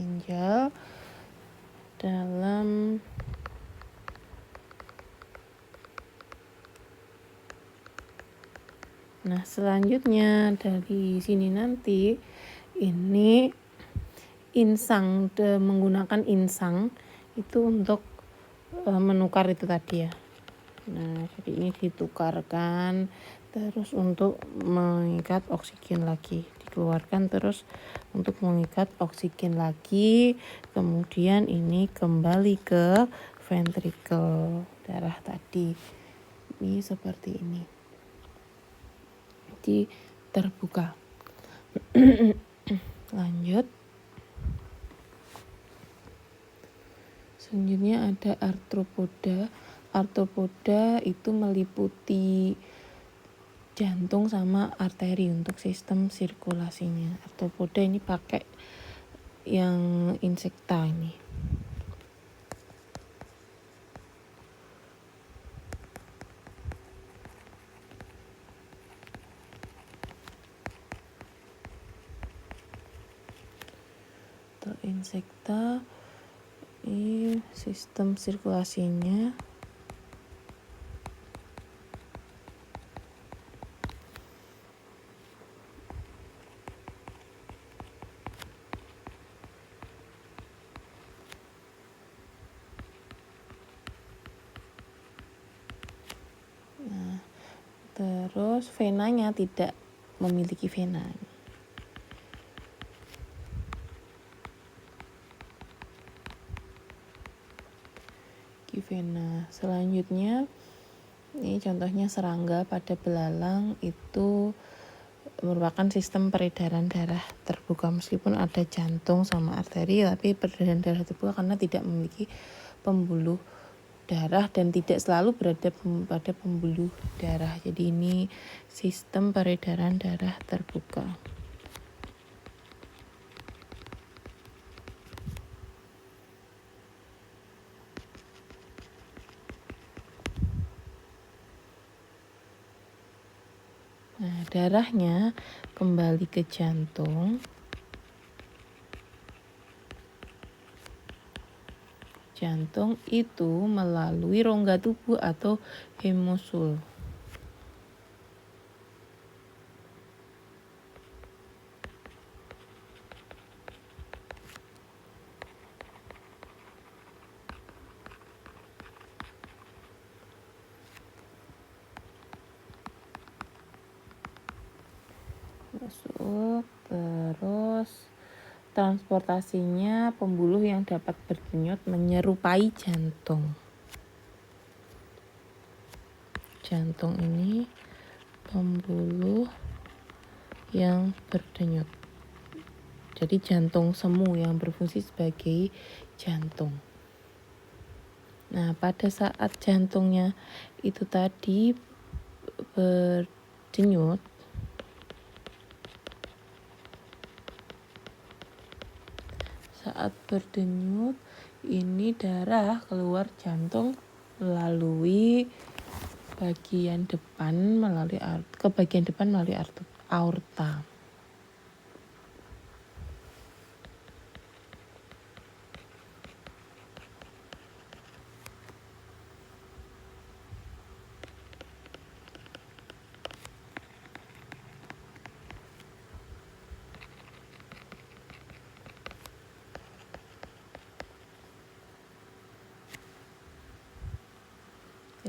ginjal dalam selanjutnya dari sini nanti ini insang, menggunakan insang itu untuk menukar itu tadi ya. Nah, jadi ini ditukarkan terus untuk mengikat oksigen lagi, dikeluarkan terus untuk mengikat oksigen lagi, kemudian ini kembali ke ventrikel darah tadi. Ini seperti ini. Jadi terbuka. Lanjut. Selanjutnya ada arthropoda. Arthropoda itu meliputi jantung sama arteri untuk sistem sirkulasinya. Arthropoda ini pakai yang insekta ini. Untuk insekta ini sistem sirkulasinya terus venanya tidak memiliki vena. Vena. Selanjutnya ini contohnya serangga pada belalang itu merupakan sistem peredaran darah terbuka, meskipun ada jantung sama arteri tapi peredaran darah terbuka karena tidak memiliki pembuluh darah dan tidak selalu berada pada pembuluh darah. Jadi ini sistem peredaran darah terbuka. Nah, darahnya kembali ke jantung. Jantung itu melalui rongga tubuh atau hemosul. Masuk, terus transportasinya pembuluh yang dapat berdenyut menyerupai jantung. Jantung ini pembuluh yang berdenyut. Jadi jantung semu yang berfungsi sebagai jantung. Nah, pada saat jantungnya itu tadi berdenyut, ini darah keluar jantung melalui bagian depan melalui aorta.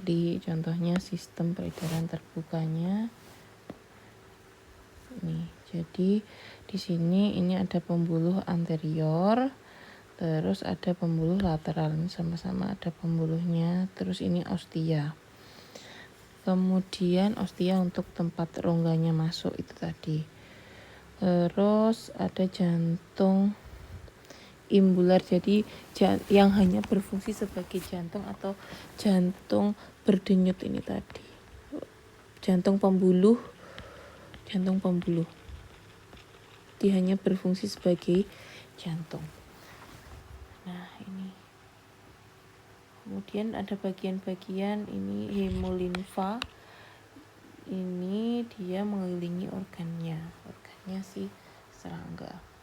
Jadi contohnya sistem peredaran terbukanya nih. Jadi di sini ini ada pembuluh anterior, terus ada pembuluh lateral, ini sama-sama ada pembuluhnya. Terus ini ostia. Kemudian ostia untuk tempat rongganya masuk itu tadi. Terus ada jantung imbular, jadi yang hanya berfungsi sebagai jantung atau jantung berdenyut ini tadi. Jantung pembuluh. Dia hanya berfungsi sebagai jantung. Nah, ini. Kemudian ada bagian-bagian ini hemolimfa. Ini dia mengelilingi organnya si serangga.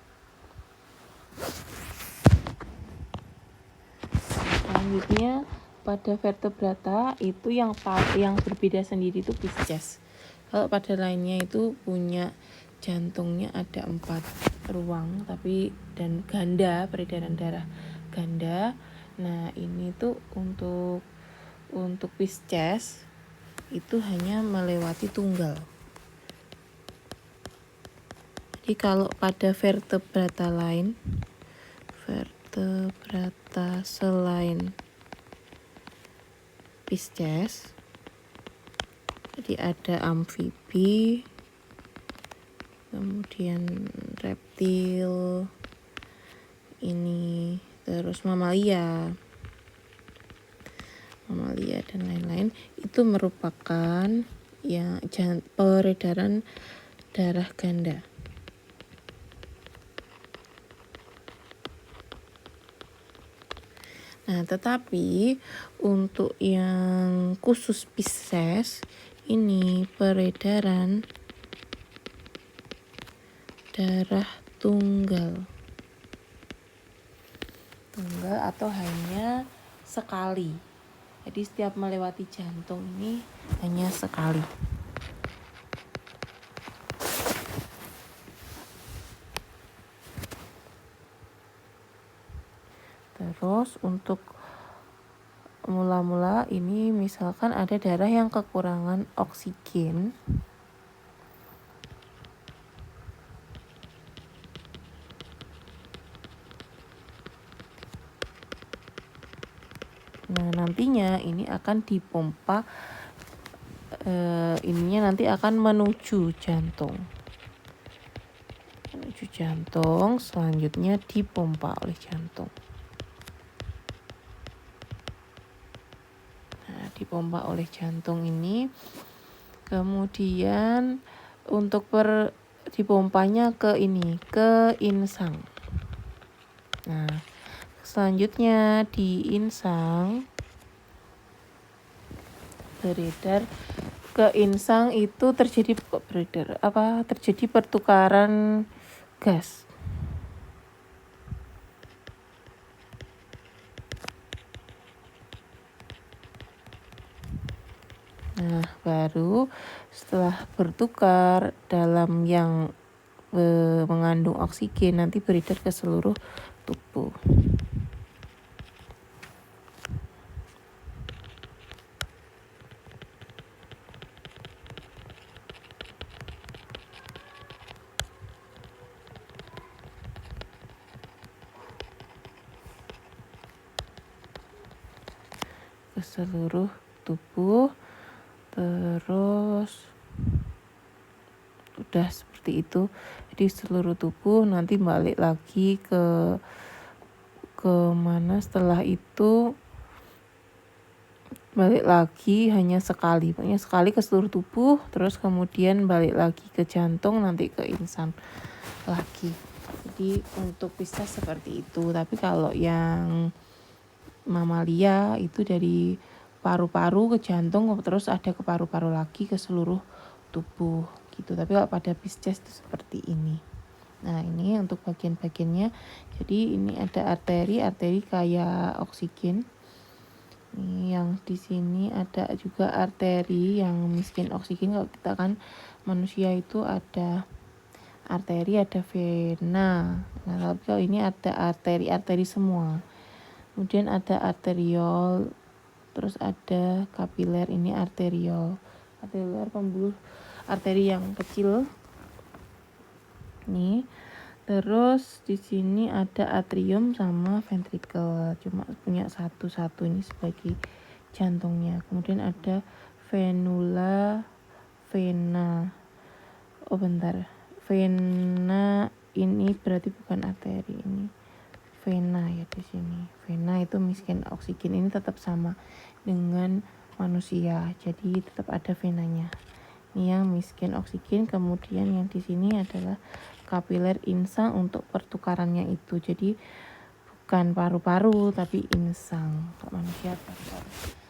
Selanjutnya pada vertebrata itu yang berbeda sendiri itu Pisces. Kalau pada lainnya itu punya jantungnya ada 4 ruang dan ganda, peredaran darah ganda. Nah, ini tuh untuk Pisces itu hanya melewati tunggal. Jadi kalau pada vertebrata selain Pisces, jadi ada amfibi, kemudian reptil, ini terus mamalia dan lain-lain, itu merupakan peredaran darah ganda. Nah, tetapi untuk yang khusus Pisces ini peredaran darah tunggal atau hanya sekali. Jadi setiap melewati jantung ini hanya sekali. Terus untuk mula-mula ini misalkan ada darah yang kekurangan oksigen. Nah, nantinya ini akan dipompa, ininya nanti akan menuju jantung. Selanjutnya dipompa oleh jantung. Nah, dipompa oleh jantung ini, kemudian untuk dipompanya ke insang. Nah, selanjutnya di insang beredar ke insang itu terjadi pertukaran gas. Nah, baru setelah bertukar dalam yang mengandung oksigen nanti beredar ke seluruh tubuh. Ke seluruh tubuh, terus udah seperti itu. Jadi seluruh tubuh nanti balik lagi ke mana setelah itu, balik lagi hanya sekali, pokoknya sekali ke seluruh tubuh, terus kemudian balik lagi ke jantung, nanti ke insang lagi. Jadi untuk Pisces seperti itu. Tapi kalau yang mamalia itu dari paru-paru ke jantung, terus ada ke paru-paru lagi ke seluruh tubuh gitu. Tapi kalau pada Pisces itu seperti ini. Nah, ini untuk bagian-bagiannya. Jadi ini ada arteri kayak oksigen. Ini yang di sini ada juga arteri yang miskin oksigen. Kalau kita kan manusia itu ada arteri, ada vena. Nah, tapi kalau ini ada arteri semua. Kemudian ada arteriol, terus ada kapiler, ini arteriol pembuluh arteri yang kecil. Nih. Terus di sini ada atrium sama ventricle, cuma punya satu ini sebagai jantungnya. Kemudian ada venula, vena. Vena ini berarti bukan arteri, ini vena ya di sini. Vena itu miskin oksigen, ini tetap sama dengan manusia. Jadi tetap ada venanya. Ini yang miskin oksigen, kemudian yang di sini adalah kapiler insang untuk pertukarannya itu. Jadi bukan paru-paru tapi insang. Kalau manusia paru-paru.